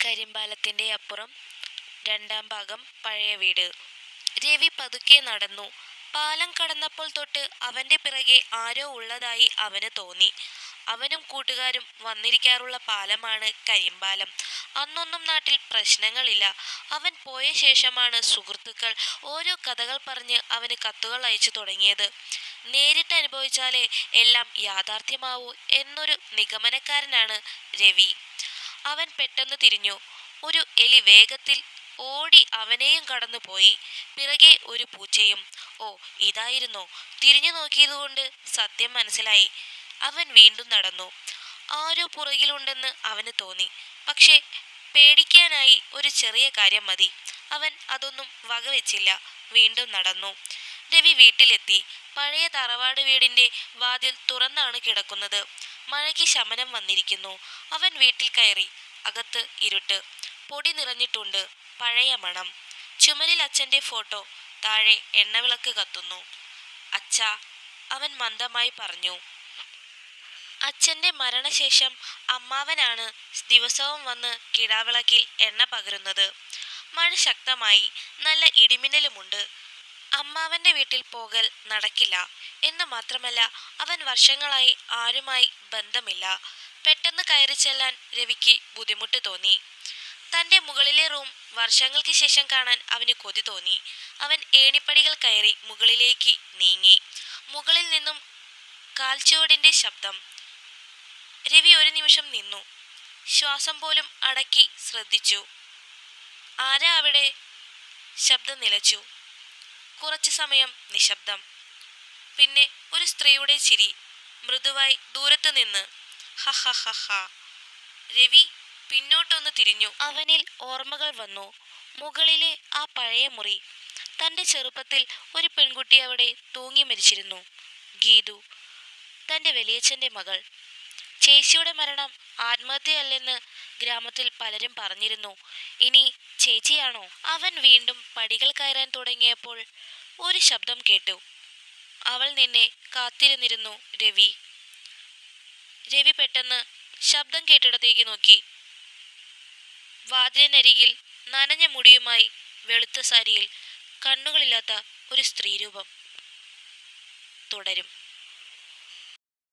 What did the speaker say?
കരിമ്പാലത്തിൻ്റെ അപ്പുറം രണ്ടാം ഭാഗം പഴയ വീട്. രവി പതുക്കെ നടന്നു. പാലം കടന്നപ്പോൾ തൊട്ട് അവന്റെ പിറകെ ആരോ ഉള്ളതായി അവന് തോന്നി. അവനും കൂട്ടുകാരും വന്നിരിക്കാറുള്ള പാലമാണ് കരിമ്പാലം. അന്നൊന്നും നാട്ടിൽ പ്രശ്നങ്ങളില്ല. അവൻ പോയ ശേഷമാണ് സുഹൃത്തുക്കൾ ഓരോ കഥകൾ പറഞ്ഞ് അവന് കത്തുകൾ അയച്ചു തുടങ്ങിയത്. നേരിട്ട് അനുഭവിച്ചാലേ എല്ലാം യാഥാർത്ഥ്യമാവൂ എന്നൊരു നിഗമനക്കാരനാണ് രവി. അവൻ പെട്ടെന്ന് തിരിഞ്ഞു. ഒരു എലി വേഗത്തിൽ ഓടി അവനെയും കടന്നുപോയി. പിറകെ ഒരു പൂച്ചയും. ഓ, ഇതായിരുന്നോ? തിരിഞ്ഞു നോക്കിയതുകൊണ്ട് സത്യം മനസ്സിലായി. അവൻ വീണ്ടും നടന്നു. ആരോ പുറകിലുണ്ടെന്ന് അവന് തോന്നി. പക്ഷേ പേടിക്കാനായി ഒരു ചെറിയ കാര്യം മതി. അവൻ അതൊന്നും വകവെച്ചില്ല. വീണ്ടും നടന്നു. രവി വീട്ടിലെത്തി. പഴയ തറവാട് വീടിന്റെ വാതിൽ തുറന്നാണ് കിടക്കുന്നത്. മഴയ്ക്ക് ശമനം വന്നിരിക്കുന്നു. അവൻ വീട്ടിൽ കയറി. അകത്ത് ഇരുട്ട്. പൊടി നിറഞ്ഞിട്ടുണ്ട്. പഴയ മണം. ചുമരിൽ അച്ഛൻ്റെ ഫോട്ടോ. താഴെ എണ്ണവിളക്ക് കത്തുന്നു. അച്ഛാ, അവൻ മന്ദമായി പറഞ്ഞു. അച്ഛൻ്റെ മരണശേഷം അമ്മാവനാണ് ദിവസവും വന്ന് കിടാവിളക്കിൽ എണ്ണ പകരുന്നത്. മഴ ശക്തമായി. നല്ല ഇടിമിന്നലുമുണ്ട്. അമ്മാവന്റെ വീട്ടിൽ പോകൽ നടക്കില്ല. എന്നു മാത്രമല്ല, അവൻ വർഷങ്ങളായി ആരുമായി ബന്ധമില്ല. പെട്ടെന്ന് കയറി ചെല്ലാൻ രവിക്ക് ബുദ്ധിമുട്ട് തോന്നി. തൻ്റെ മുകളിലെ റൂം വർഷങ്ങൾക്ക് ശേഷം കാണാൻ അവന് കൊതി തോന്നി. അവൻ ഏണിപ്പടികൾ കയറി മുകളിലേക്ക് നീങ്ങി. മുകളിൽ നിന്നും കാൽച്ചുവടിൻ്റെ ശബ്ദം. രവി ഒരു നിമിഷം നിന്നു. ശ്വാസം പോലും അടക്കി ശ്രദ്ധിച്ചു. ആരാ അവിടെ? ശബ്ദം നിലച്ചു. കുറച്ചു സമയം നിശബ്ദം. പിന്നെ ഒരു സ്ത്രീയുടെ ചിരി, മൃദുവായി ദൂരത്തു നിന്ന്. ഹ ഹ ഹ ഹ. രവി പിന്നോട്ടൊന്ന് തിരിഞ്ഞു. അവനിൽ ഓർമ്മകൾ വന്നു. മുകളിലെ ആ പഴയ മുറി. തൻ്റെ ചെറുപ്പത്തിൽ ഒരു പെൺകുട്ടി അവിടെ തൂങ്ങി മരിച്ചിരുന്നു. ഗീതു, തൻ്റെ വലിയച്ഛൻ്റെ മകൾ. ചേച്ചിയുടെ മരണം ആത്മഹത്യയല്ലെന്ന് ഗ്രാമത്തിൽ പലരും പറഞ്ഞിരുന്നു. ഇനി ചേച്ചിയാണോ? അവൻ വീണ്ടും പടികൾ കയറാൻ തുടങ്ങിയപ്പോൾ ഒരു ശബ്ദം കേട്ടു. അവൾ നിന്നെ കാത്തിരുന്നിരുന്നു രവി. രവി പെട്ടെന്ന് ശബ്ദം കേട്ടിടത്തേക്ക് നോക്കി. വാതിലിനരികിൽ നനഞ്ഞ മുടിയുമായി വെളുത്ത സാരിയിൽ കണ്ണുകളില്ലാത്ത ഒരു സ്ത്രീരൂപം. തുടരും.